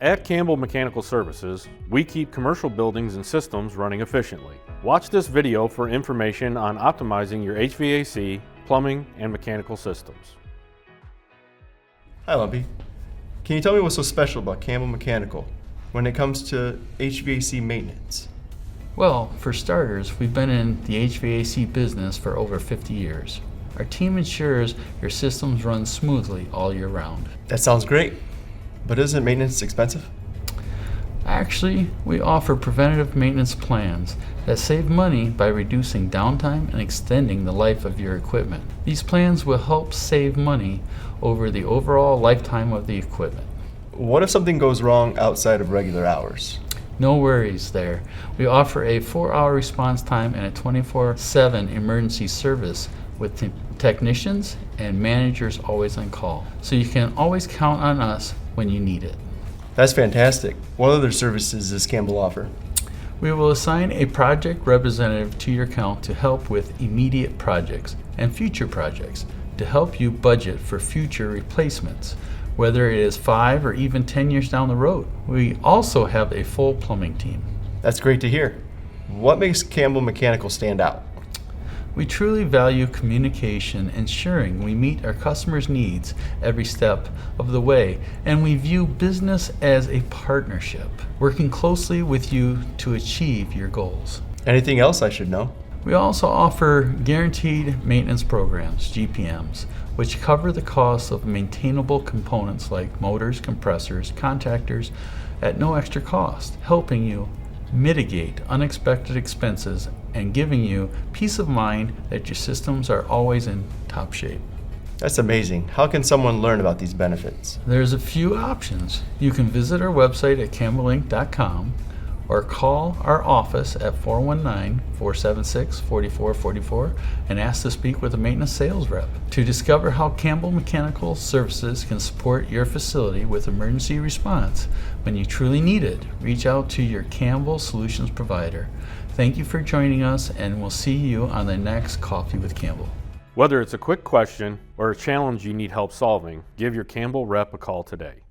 At Campbell Mechanical Services, we keep commercial buildings and systems running efficiently. Watch this video for information on optimizing your HVAC, plumbing, and mechanical systems. Hi Lumpy. Can you tell me what's so special about Campbell Mechanical when it comes to HVAC maintenance? Well, for starters, we've been in the HVAC business for over 50 years. Our team ensures your systems run smoothly all year round. That sounds great, but isn't maintenance expensive? Actually, we offer preventative maintenance plans that save money by reducing downtime and extending the life of your equipment. These plans will help save money over the overall lifetime of the equipment. What if something goes wrong outside of regular hours? No worries there. We offer a 4-hour response time and a 24/7 emergency service with technicians and managers always on call. So you can always count on us when you need it. That's fantastic. What other services does Campbell offer? We will assign a project representative to your account to help with immediate projects and future projects to help you budget for future replacements, whether it is 5 or even 10 years down the road. We also have a full plumbing team. That's great to hear. What makes Campbell Mechanical stand out? We truly value communication, ensuring we meet our customers' needs every step of the way, and we view business as a partnership, working closely with you to achieve your goals. Anything else I should know? We also offer guaranteed maintenance programs, GPMs, which cover the cost of maintainable components like motors, compressors, contactors at no extra cost, helping you mitigate unexpected expenses and giving you peace of mind that your systems are always in top shape. That's amazing. How can someone learn about these benefits? There's a few options. You can visit our website at campbellinc.com or call our office at 419-476-4444 and ask to speak with a maintenance sales rep. To discover how Campbell Mechanical Services can support your facility with emergency response when you truly need it, reach out to your Campbell Solutions provider. Thank you for joining us, and we'll see you on the next Coffee with Campbell. Whether it's a quick question or a challenge you need help solving, give your Campbell rep a call today.